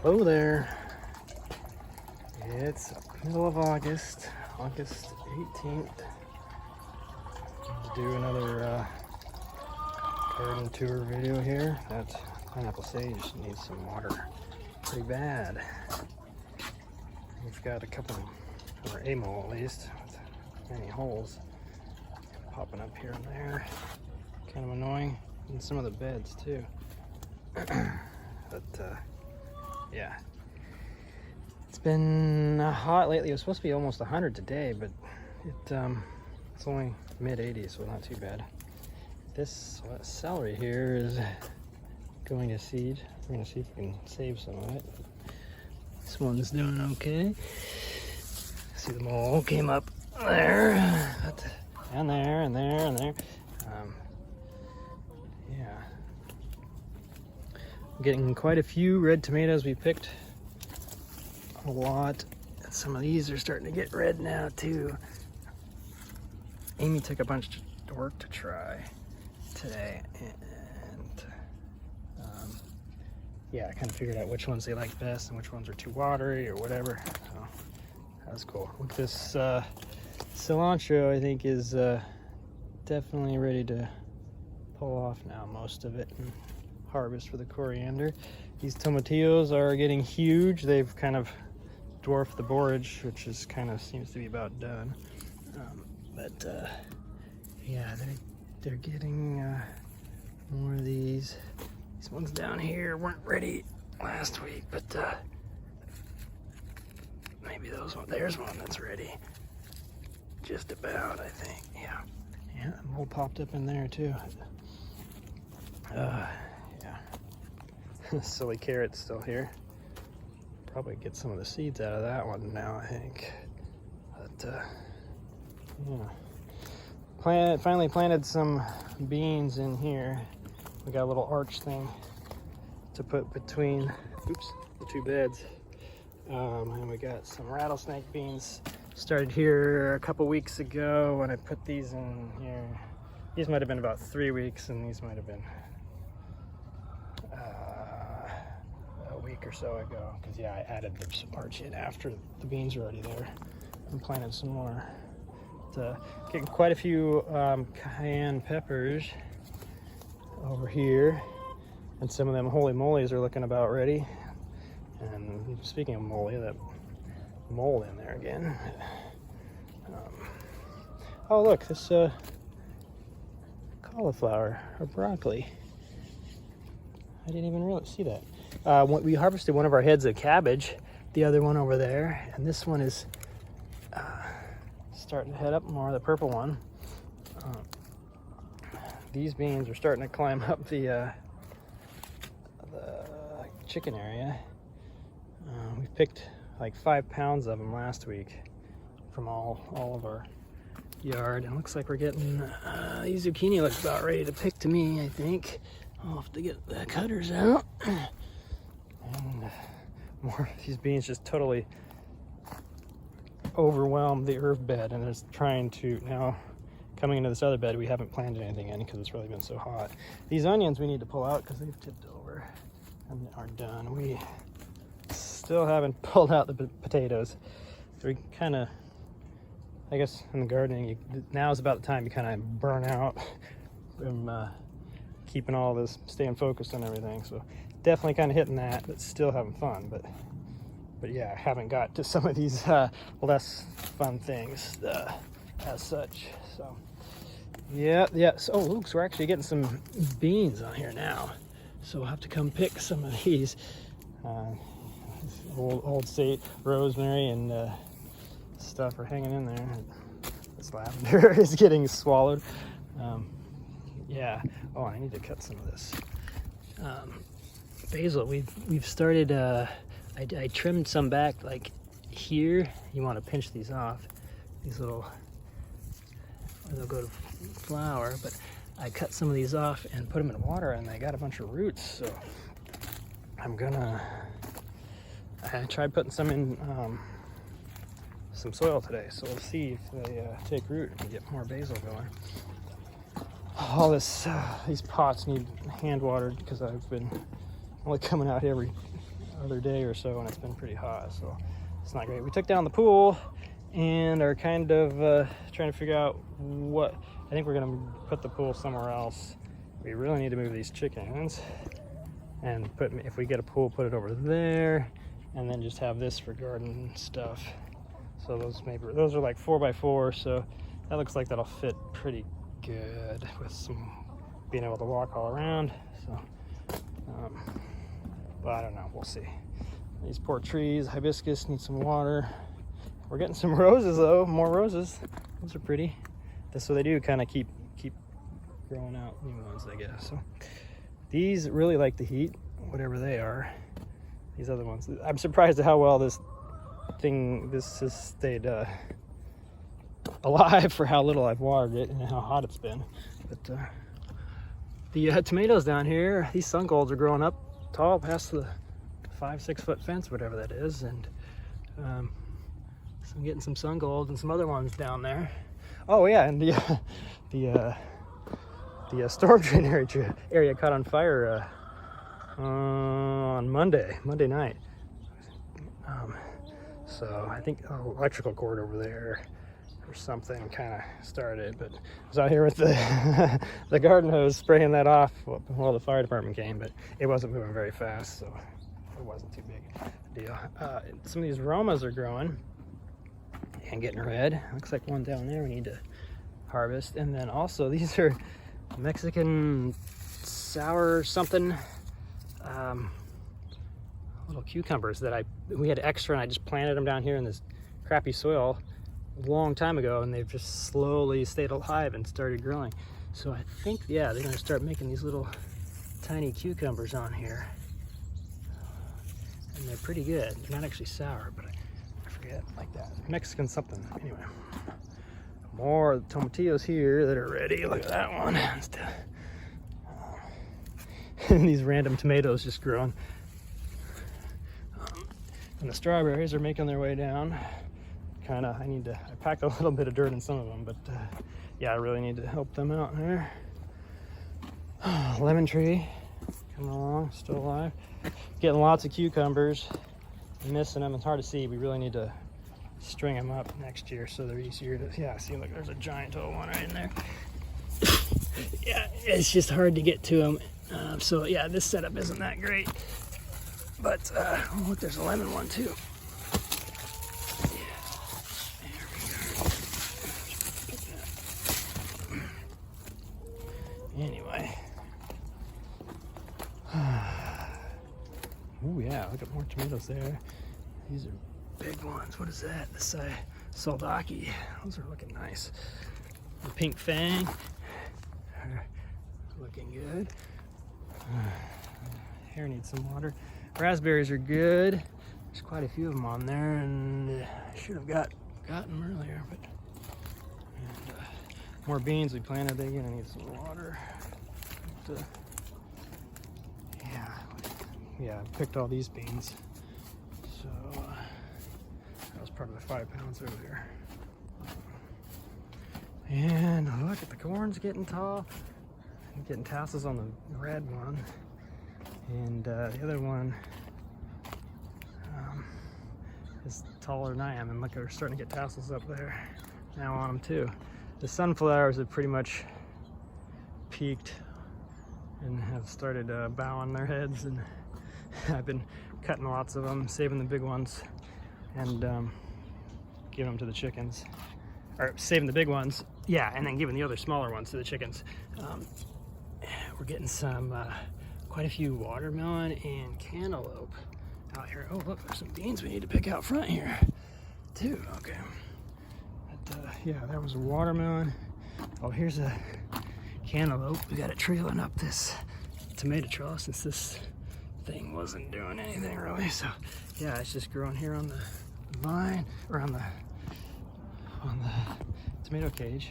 Hello there. It's middle of August, August 18th. Do another garden tour video here. That pineapple sage needs some water pretty bad. We've got a couple, or a mole at least, with many holes popping up here and there. Kind of annoying. And some of the beds too. But yeah, it's been hot lately. It was supposed to be almost 100 today, but it's only mid-80s, so not too bad. This celery here is going to seed. We're going to see if we can save some of it. This one's doing okay. See, the mole came up there, and there, and there, and there. Yeah. I'm getting quite a few red tomatoes. We picked a lot. And some of these are starting to get red now too. Amy took a bunch to work to try today, and yeah, I kind of figured out which ones they like best and which ones are too watery or whatever. So that's cool. Look, this cilantro I think is definitely ready to pull off now, most of it, and harvest for the coriander. These tomatillos are getting huge. They've kind of dwarfed the borage, which is kind of seems to be about done. But yeah, they're getting more of these. These ones down here weren't ready last week, but maybe those one. There's one that's ready. Just about, I think. Yeah. Yeah, a mole popped up in there too. Yeah. Silly carrot's still here. Probably get some of the seeds out of that one now, I think. But yeah. Finally planted some beans in here. We got a little arch thing to put between, the two beds. And we got some rattlesnake beans. Started here a couple weeks ago when I put these in here. These might have been about 3 weeks, and these might have been a week or so ago. Because yeah, I added the arch in after the beans were already there and planted some more. Getting quite a few cayenne peppers over here, and some of them holy mollies are looking about ready. And speaking of moly, that mole in there again. Oh look, this cauliflower or broccoli. I didn't even really see that. We harvested one of our heads of cabbage, the other one over there, and this one is starting to head up more, the purple one. These beans are starting to climb up the chicken area. We picked like 5 pounds of them last week from all of our yard, and it looks like we're getting these zucchini look about ready to pick to me, I think. I'll have to get the cutters out. And more of these beans just totally overwhelmed the herb bed, and it's trying to now coming into this other bed. We haven't planted anything in because it's really been so hot. These onions we need to pull out because they've tipped over and are done. We still haven't pulled out the potatoes. So we kind of, I guess in the gardening, now is about the time you kind of burn out from keeping all this, staying focused on everything. So definitely kind of hitting that, but still having fun. But yeah, I haven't got to some of these less fun things as such. So yeah. So, oh, Luke, so we're actually getting some beans on here now. So we'll have to come pick some of these. Old state rosemary and stuff are hanging in there. This lavender is getting swallowed. Yeah. Oh, I need to cut some of this basil. We've started. I trimmed some back like here. You want to pinch these off. These little, or they'll go to flower. But I cut some of these off and put them in water, and they got a bunch of roots. So I'm gonna. I tried putting some in some soil today, so we'll see if they take root and get more basil going. All this, these pots need hand watered because I've been only coming out every other day or so, and it's been pretty hot, so it's not great. We took down the pool and are kind of trying to figure out what. I think we're gonna put the pool somewhere else. We really need to move these chickens and if we get a pool, put it over there, and then just have this for garden stuff. So those are like 4x4, so that looks like that'll fit pretty good with some being able to walk all around. So, but I don't know, we'll see. These poor trees, hibiscus, need some water. We're getting some roses though, more roses. Those are pretty. So they do kind of keep growing out new ones, I guess. So these really like the heat, whatever they are. These other ones, I'm surprised at how well this has stayed alive for how little I've watered it and how hot it's been. But the tomatoes down here, these sun golds are growing up tall past the 5-6 foot fence, whatever that is, and so I'm getting some sun golds and some other ones down there. Oh yeah, and the storm drain area caught on fire on Monday night. So I think electrical cord over there or something kind of started, but I was out here with the the garden hose spraying that off while the fire department came, but it wasn't moving very fast, so it wasn't too big a deal. Some of these Romas are growing and getting red. Looks like one down there we need to harvest. And then also these are Mexican sour something little cucumbers that we had extra, and I just planted them down here in this crappy soil a long time ago, and they've just slowly stayed alive and started growing. So I think, yeah, they're gonna start making these little tiny cucumbers on here, and they're pretty good. They're not actually sour, but I forget, like that Mexican something. Anyway, more tomatillos here that are ready. Look at that one. And these random tomatoes just growing. And the strawberries are making their way down. I packed a little bit of dirt in some of them, but yeah, I really need to help them out there. Lemon tree coming along, still alive. Getting lots of cucumbers. Missing them, it's hard to see. We really need to string them up next year so they're easier to, yeah, see, look, there's a giant tall one right in there. Yeah, it's just hard to get to them. So yeah, this setup isn't that great. But, oh look, there's a lemon one too. Yeah, there we go. Anyway. Oh yeah, look at more tomatoes there. These are big ones. What is that? This Soldaki. Those are looking nice. The pink fang. Looking good. Hair needs some water. Raspberries are good. There's quite a few of them on there, and I should have got them earlier. But more beans we planted. They're gonna need some water. But, yeah, I picked all these beans. So that was part of the 5 pounds earlier. And look at the corn's getting tall. I'm getting tassels on the red one. And the other one is taller than I am, and look, they're starting to get tassels up there now on them too. The sunflowers have pretty much peaked and have started bowing their heads, and I've been cutting lots of them, saving the big ones, and giving them to the chickens, or saving the big ones, yeah, and then giving the other smaller ones to the chickens. We're getting some quite a few watermelon and cantaloupe out here. Oh look, there's some beans we need to pick out front here too. Okay, but, yeah, that was a watermelon. Oh, here's a cantaloupe. We got it trailing up this tomato trellis since this thing wasn't doing anything really. So yeah, it's just growing here on the vine, or on the tomato cage.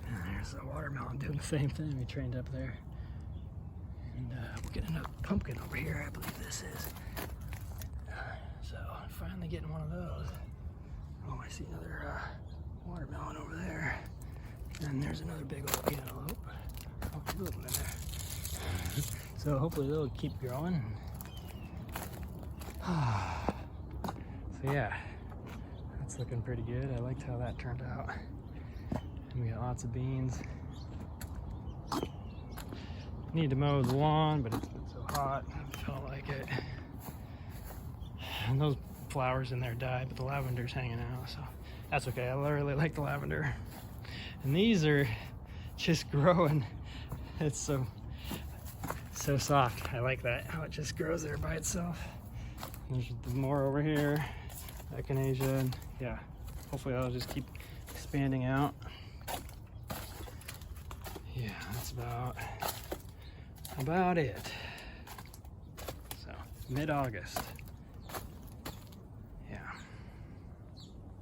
And there's a watermelon doing the same thing. We trained up there. And we're getting a pumpkin over here, I believe this is. So I'm finally getting one of those. Oh, I see another watermelon over there. And there's another big old cantaloupe. Oh, two of them in there. So hopefully they'll keep growing. So yeah, that's looking pretty good. I liked how that turned out. And we got lots of beans. Need to mow the lawn, but it's been so hot, I felt like it. And those flowers in there died, but the lavender's hanging out, so that's okay. I really like the lavender. And these are just growing. It's so soft. I like that, how it just grows there by itself. There's more over here, echinacea, and yeah, hopefully that'll just keep expanding out. Yeah, that's about it. So, mid-August.